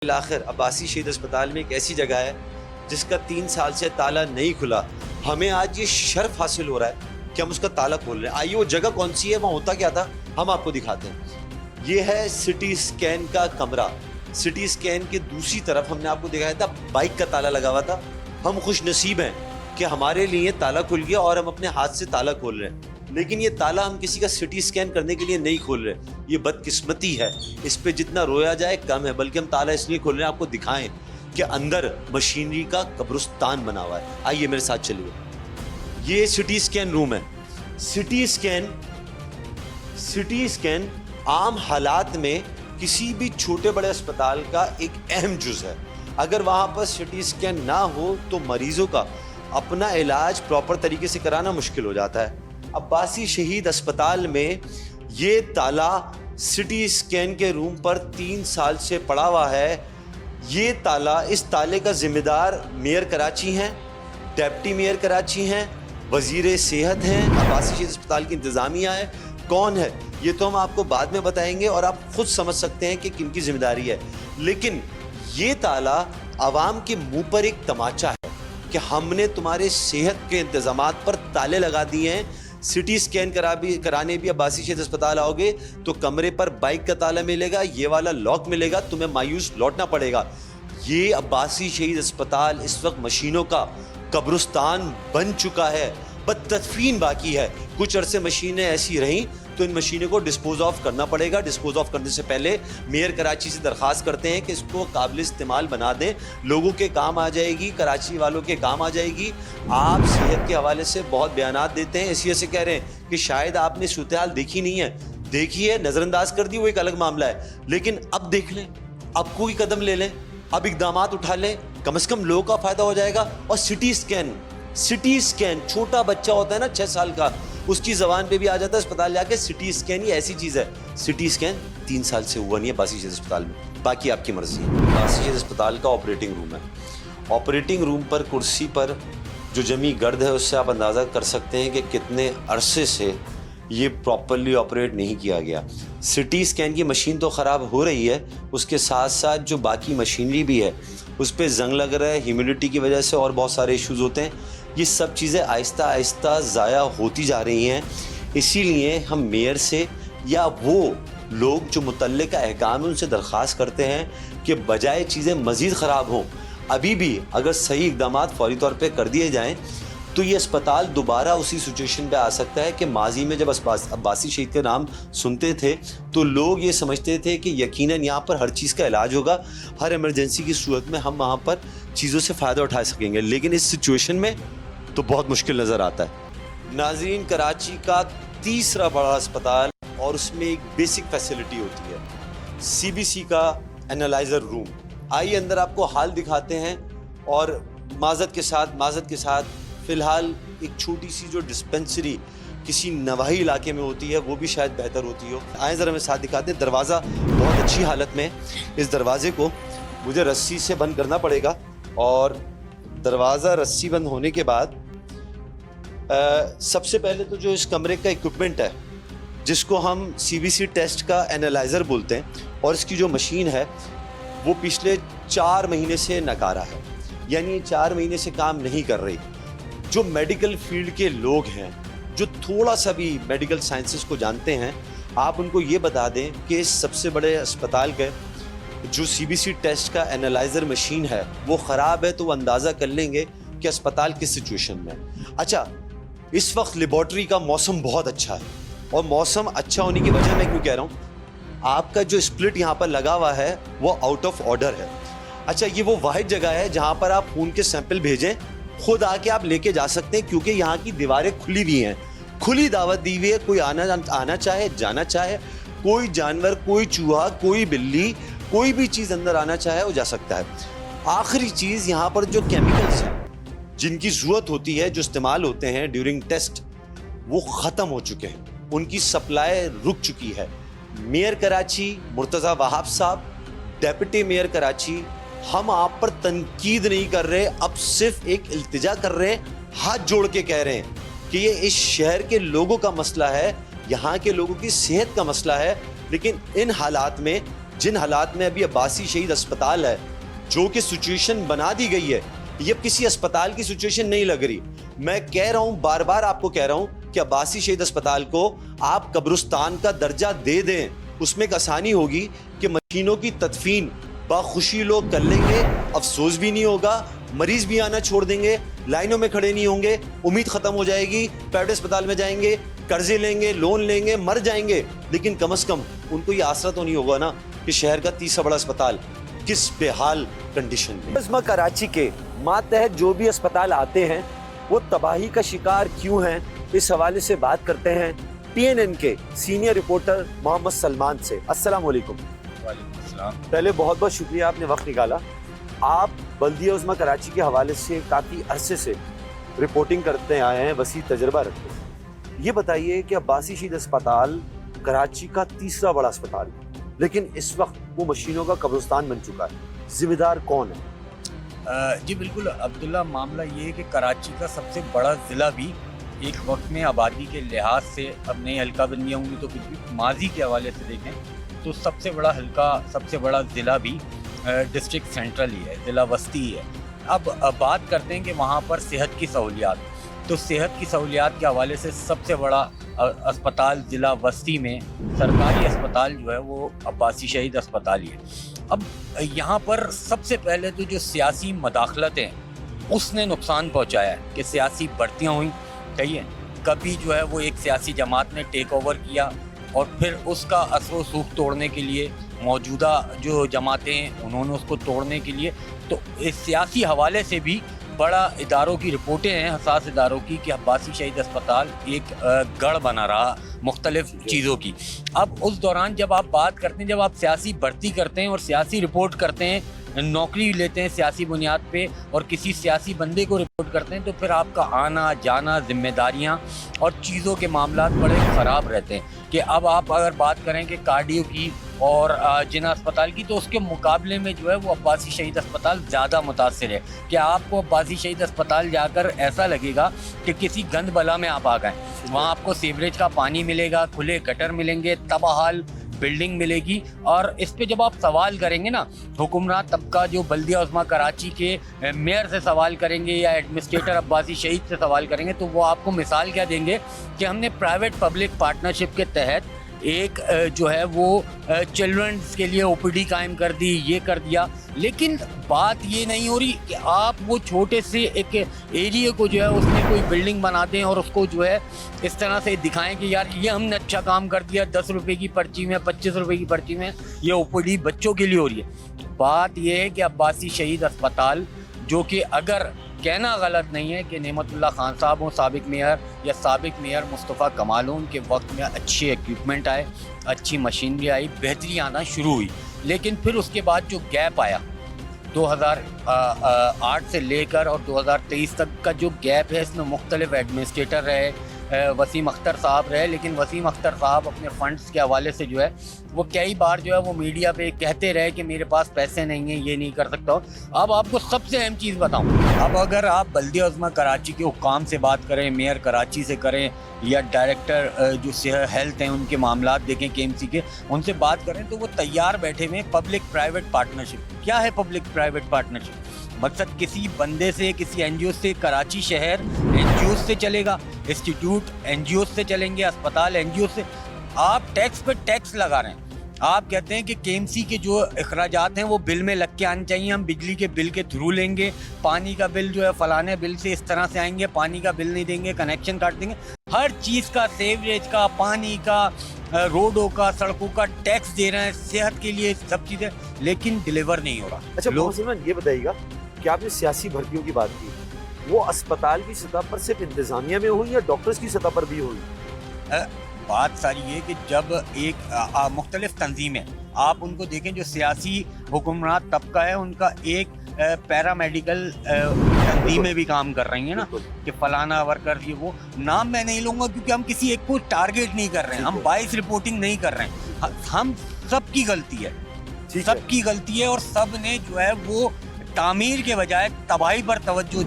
بالآخر عباسی شہید اسپتال میں ایک ایسی جگہ ہے جس کا 3 سال سے تالا نہیں کھلا. ہمیں آج یہ شرف حاصل ہو رہا ہے کہ ہم اس کا تالا کھول رہے ہیں. آئیے وہ جگہ کون سی ہے, وہاں ہوتا کیا تھا, ہم آپ کو دکھاتے ہیں. یہ ہے سٹی اسکین کا کمرہ. سٹی اسکین کے دوسری طرف ہم نے آپ کو دکھایا تھا بائک کا تالا لگا ہوا تھا. ہم خوش نصیب ہیں کہ ہمارے لیے تالا کھل گیا اور ہم اپنے ہاتھ سے تالا کھول رہے ہیں. لیکن یہ تالا ہم کسی کا سٹی اسکین کرنے کے لیے نہیں کھول رہے. یہ بدقسمتی ہے, اس پہ جتنا رویا جائے کم ہے. بلکہ ہم تالا اس لیے کھول رہے ہیں آپ کو دکھائیں کہ اندر مشینری کا قبرستان بنا ہوا ہے. آئیے میرے ساتھ چلیے. یہ سٹی اسکین روم ہے. سٹی اسکین عام حالات میں کسی بھی چھوٹے بڑے اسپتال کا ایک اہم جز ہے. اگر وہاں پر سٹی اسکین نہ ہو تو مریضوں کا اپنا علاج پراپر طریقے سے کرانا مشکل ہو جاتا ہے. عباسی شہید اسپتال میں یہ تالا سٹی اسکین کے روم پر 3 سال سے پڑا ہوا ہے. یہ تالا, اس تالے کا ذمہ دار میئر کراچی ہیں, ڈپٹی میئر کراچی ہیں, وزیر صحت ہیں, عباسی شہید اسپتال کی انتظامیہ ہے. کون ہے یہ تو ہم آپ کو بعد میں بتائیں گے اور آپ خود سمجھ سکتے ہیں کہ کن کی ذمہ داری ہے. لیکن یہ تالا عوام کے منہ پر ایک تماچا ہے کہ ہم نے تمہارے صحت کے انتظامات پر تالے لگا دیے ہیں. سٹی اسکین کرانے بھی عباسی شہید اسپتال آؤ گے تو کمرے پر بائک کا تالا ملے گا, یہ والا لاک ملے گا, تمہیں مایوس لوٹنا پڑے گا. یہ عباسی شہید اسپتال اس وقت مشینوں کا قبرستان بن چکا ہے, بدتدفین باقی ہے. کچھ عرصے مشینیں ایسی رہیں تو ان مشینوں کو ڈسپوز آف کرنا پڑے گا. ڈسپوز آف کرنے سے پہلے میئر کراچی سے درخواست کرتے ہیں کہ اس کو قابل استعمال بنا دیں. لوگوں کے کام آ جائے گی, کراچی والوں کے کام آ جائے گی. آپ صحت کے حوالے سے بہت بیانات دیتے ہیں, اس لیے سے کہہ رہے ہیں کہ شاید آپ نے صورتحال دیکھی نہیں ہے. دیکھی ہے, نظر انداز کر دی, وہ ایک الگ معاملہ ہے. لیکن اب دیکھ لیں, اب کوئی قدم لے لیں, اب اقدامات اٹھا لیں, کم از کم لوگوں کا فائدہ ہو جائے گا. اور سٹی اسکین چھوٹا بچہ ہوتا ہے نا 6 سال کا, اس کی زبان پہ بھی آ جاتا ہے اسپتال جا کے سٹی اسکین. یہ ایسی چیز ہے. سٹی اسکین 3 سال سے ہوا نہیں ہے عباسی شہید اسپتال میں. باقی آپ کی مرضی ہے. عباسی شہید اسپتال کا آپریٹنگ روم ہے. آپریٹنگ روم پر کرسی پر جو جمی گرد ہے اس سے آپ اندازہ کر سکتے ہیں کہ کتنے عرصے سے یہ پراپرلی آپریٹ نہیں کیا گیا. سٹی اسکین کی مشین تو خراب ہو رہی ہے, اس کے ساتھ ساتھ جو باقی مشینری بھی ہے اس پہ زنگ لگ رہا ہے, ہیومیڈیٹی کی وجہ سے اور بہت سارے ایشوز ہوتے ہیں. یہ سب چیزیں آہستہ آہستہ ضائع ہوتی جا رہی ہیں. اسی لیے ہم میئر سے یا وہ لوگ جو متعلقہ احکام ہیں ان سے درخواست کرتے ہیں کہ بجائے چیزیں مزید خراب ہوں, ابھی بھی اگر صحیح اقدامات فوری طور پہ کر دیے جائیں تو یہ اسپتال دوبارہ اسی سچویشن پہ آ سکتا ہے کہ ماضی میں جب عباسی شہید کا نام سنتے تھے تو لوگ یہ سمجھتے تھے کہ یقیناً یہاں پر ہر چیز کا علاج ہوگا, ہر ایمرجنسی کی صورت میں ہم وہاں پر چیزوں سے فائدہ اٹھا سکیں گے. لیکن اس سچویشن میں تو بہت مشکل نظر آتا ہے. ناظرین, کراچی کا تیسرا بڑا اسپتال اور اس میں ایک بیسک فیسلٹی ہوتی ہے CBC کا انالائزر روم. آئیے اندر آپ کو حال دکھاتے ہیں. اور معذرت کے ساتھ فی الحال ایک چھوٹی سی جو ڈسپنسری کسی نواحی علاقے میں ہوتی ہے وہ بھی شاید بہتر ہوتی ہو. آئیں ذرا ہمیں ساتھ دکھاتے ہیں. دروازہ بہت اچھی حالت میں. اس دروازے کو مجھے رسی سے بند کرنا پڑے گا, اور دروازہ رسی بند ہونے کے بعد سب سے پہلے تو جو اس کمرے کا اکوپمنٹ ہے جس کو ہم CBC ٹیسٹ کا انالائزر بولتے ہیں, اور اس کی جو مشین ہے وہ پچھلے 4 مہینے سے ناکارہ ہے, یعنی 4 مہینے سے کام نہیں کر رہی. جو میڈیکل فیلڈ کے لوگ ہیں, جو تھوڑا سا بھی میڈیکل سائنسز کو جانتے ہیں, آپ ان کو یہ بتا دیں کہ اس سب سے بڑے اسپتال کے جو CBC ٹیسٹ کا انالائزر مشین ہے وہ خراب ہے, تو وہ اندازہ کر لیں گے کہ اسپتال کس سچویشن میں ہے. اچھا, اس وقت لیبارٹری کا موسم بہت اچھا ہے, اور موسم اچھا ہونے کی وجہ میں کیوں کہہ رہا ہوں, آپ کا جو اسپلٹ یہاں پر لگا ہوا ہے وہ آؤٹ آف آرڈر ہے. اچھا, یہ وہ واحد جگہ ہے جہاں پر آپ خون کے سیمپل بھیجیں, خود آ کے آپ لے کے جا سکتے ہیں, کیونکہ یہاں کی دیواریں کھلی ہوئی ہیں, کھلی دعوت دی ہوئی ہے. کوئی آنا چاہے, جانا چاہے, کوئی جانور, کوئی چوہا, کوئی بلی, کوئی بھی چیز اندر آنا چاہے وہ جا سکتا ہے. آخری چیز, یہاں پر جو کیمیکلز ہیں جن کی ضرورت ہوتی ہے, جو استعمال ہوتے ہیں ڈیورنگ ٹیسٹ, وہ ختم ہو چکے ہیں, ان کی سپلائی رک چکی ہے. میئر کراچی مرتضیٰ وہاب صاحب, ڈیپٹی میئر کراچی, ہم آپ پر تنقید نہیں کر رہے, اب صرف ایک التجا کر رہے ہیں, ہاتھ جوڑ کے کہہ رہے ہیں کہ یہ اس شہر کے لوگوں کا مسئلہ ہے, یہاں کے لوگوں کی صحت کا مسئلہ ہے. لیکن ان حالات میں جن حالات میں ابھی عباسی شہید اسپتال ہے, جو کہ سچویشن بنا دی گئی ہے, یہ اب کسی اسپتال کی سچویشن نہیں لگ رہی. میں کہہ رہا ہوں, بار بار آپ کو کہہ رہا ہوں کہ عباسی شہید اسپتال کو آپ قبرستان کا درجہ دے دیں. اس میں ایک آسانی ہوگی کہ مشینوں کی تدفین باخوشی لوگ کر لیں گے, افسوس بھی نہیں ہوگا, مریض بھی آنا چھوڑ دیں گے, لائنوں میں کھڑے نہیں ہوں گے, امید ختم ہو جائے گی, پرائیویٹ اسپتال میں جائیں گے, قرضے لیں گے, لون لیں گے, مر جائیں گے. لیکن کم از کم ان کو یہ آسرا تو نہیں ہوگا نا کہ شہر کا تیسرا بڑا اسپتال کس بے حال کنڈیشن میں. عظمہ کراچی کے ماتحت جو بھی اسپتال آتے ہیں وہ تباہی کا شکار کیوں ہیں, اس حوالے سے بات کرتے ہیں TNN کے سینئر رپورٹر محمد سلمان سے. السلام علیکم. وعلیکم السلام. پہلے بہت بہت شکریہ, آپ نے وقت نکالا. آپ بلدیہ عظمہ کراچی کے حوالے سے کافی عرصے سے رپورٹنگ کرتے آئے ہیں, وسیع تجربہ رکھتے ہیں. یہ بتائیے کہ عباسی شہید اسپتال کراچی کا تیسرا بڑا اسپتال ہے, لیکن اس وقت وہ مشینوں کا قبرستان بن چکا ہے. ذمہ دار کون ہے؟ جی بالکل عبداللہ, معاملہ یہ ہے کہ کراچی کا سب سے بڑا ضلع بھی ایک وقت میں آبادی کے لحاظ سے, اب نئی حلقہ بندیاں ہوں گی تو کچھ بھی, ماضی کے حوالے سے دیکھیں تو سب سے بڑا حلقہ, سب سے بڑا ضلع بھی ڈسٹرکٹ سینٹرل ہی ہے, ضلع وسطی ہی ہے. اب بات کرتے ہیں کہ وہاں پر صحت کی سہولیات, تو صحت کی سہولیات کے حوالے سے سب سے بڑا اسپتال ضلع وسطی میں سرکاری اسپتال جو ہے وہ عباسی شہید اسپتال ہی ہے. اب یہاں پر سب سے پہلے تو جو سیاسی مداخلتیں اس نے نقصان پہنچایا ہے کہ سیاسی بھرتیاں ہوئیں, صحیح ہے, کبھی جو ہے وہ ایک سیاسی جماعت نے ٹیک اوور کیا اور پھر اس کا اثر و سوکھ توڑنے کے لیے موجودہ جو جماعتیں ہیں انہوں نے اس کو توڑنے کے لیے, تو اس سیاسی حوالے سے بھی بڑا اداروں کی رپورٹیں ہیں, حساس اداروں کی, کہ عباسی شہید اسپتال ایک گڑھ بنا رہا مختلف چیزوں کی. اب اس دوران جب آپ بات کرتے ہیں, جب آپ سیاسی بھرتی کرتے ہیں اور سیاسی رپورٹ کرتے ہیں, نوکری لیتے ہیں سیاسی بنیاد پہ اور کسی سیاسی بندے کو رپورٹ کرتے ہیں, تو پھر آپ کا آنا جانا, ذمہ داریاں اور چیزوں کے معاملات بڑے خراب رہتے ہیں. کہ اب آپ اگر بات کریں کہ کارڈیو کی اور جنا اسپتال کی, تو اس کے مقابلے میں جو ہے وہ عباسی شہید اسپتال زیادہ متاثر ہے. کہ آپ کو عباسی شہید اسپتال جا کر ایسا لگے گا کہ کسی گند بلا میں آپ آ گئے. وہاں آپ کو سیوریج کا پانی ملے گا, کھلے گٹر ملیں گے, تباہال بلڈنگ ملے گی. اور اس پہ جب آپ سوال کریں گے نا, حکمراں طبقہ جو بلدیہ عظمہ کراچی کے میئر سے سوال کریں گے یا ایڈمنسٹریٹر عباسی شہید سے سوال کریں گے, تو وہ آپ کو مثال کیا دیں گے کہ ہم نے پرائیویٹ پبلک پارٹنرشپ کے تحت ایک جو ہے وہ چلڈرنس کے لیے OPD قائم کر دی, یہ کر دیا. لیکن بات یہ نہیں ہو رہی کہ آپ وہ چھوٹے سے ایک ایریے کو جو ہے اس میں کوئی بلڈنگ بنا دیں اور اس کو جو ہے اس طرح سے دکھائیں کہ یار یہ ہم نے اچھا کام کر دیا, 10 روپے کی پرچی میں, 25 روپے کی پرچی میں یہ OPD بچوں کے لیے ہو رہی ہے. بات یہ ہے کہ عباسی شہید اسپتال, جو کہ اگر کہنا غلط نہیں ہے کہ نعمت اللہ خان صاحب ہوں سابق میئر, یا سابق میئر مصطفیٰ کمال ہوں, ان کے وقت میں اچھے ایکوپمنٹ آئے, اچھی مشینری آئی, بہتری آنا شروع ہوئی. لیکن پھر اس کے بعد جو گیپ آیا 2008 سے لے کر اور 2023 تک کا جو گیپ ہے, اس میں مختلف ایڈمنسٹریٹر رہے, وسیم اختر صاحب رہے. لیکن وسیم اختر صاحب اپنے فنڈز کے حوالے سے جو ہے وہ کئی بار جو ہے وہ میڈیا پہ کہتے رہے کہ میرے پاس پیسے نہیں ہیں, یہ نہیں کر سکتا ہوں. اب آپ کو سب سے اہم چیز بتاؤں, اب اگر آپ بلدیہ عظمہ کراچی کے حکام سے بات کریں, میئر کراچی سے کریں, یا ڈائریکٹر جو ہیلتھ ہیں ان کے معاملات دیکھیں KMC کے, ان سے بات کریں, تو وہ تیار بیٹھے ہوئے پبلک پرائیویٹ پارٹنرشپ. کیا ہے پبلک پرائیویٹ پارٹنرشپ؟ مقصد کسی بندے سے, کسی NGO سے, کراچی شہر NGO سے چلے گا, انسٹیٹیوٹ NGO سے چلیں گے, اسپتال NGO سے. آپ ٹیکس پہ ٹیکس لگا رہے ہیں. آپ کہتے ہیں کہ KMC کے جو اخراجات ہیں وہ بل میں لگ کے آنے چاہیے, ہم بجلی کے بل کے تھرو لیں گے, پانی کا بل جو ہے فلانے بل سے اس طرح سے آئیں گے, پانی کا بل نہیں دیں گے, کنیکشن کاٹ دیں گے. ہر چیز کا, سیوریج کا, پانی کا, روڈوں کا, سڑکوں کا ٹیکس دے رہے ہیں, صحت کے لیے سب چیزیں, لیکن ڈیلیور نہیں ہو رہا. اچھا مسلمان, یہ بتائیے گا کہ آپ نے سیاسی بھرتیوں کی بات کی, وہ اسپتال کی سطح پر صرف انتظامیہ میں ہوئی یا ڈاکٹرز کی سطح پر بھی ہوئی؟ بات ساری یہ کہ جب ایک مختلف تنظیمیں, آپ ان کو دیکھیں, جو سیاسی حکمران طبقہ ہے ان کا ایک پیرامیڈیکل تنظیمیں بھی کام کر رہی ہیں نا, کہ فلانا ورکر, یہ وہ نام میں نہیں لوں گا کیونکہ ہم کسی ایک کو ٹارگیٹ نہیں کر رہے ہیں, ہم بائس رپورٹنگ نہیں کر رہے ہیں, ہم سب کی غلطی ہے, سب کی غلطی ہے, اور سب نے جو ہے وہ تعمیر کے بجائے تباہی پر توجہ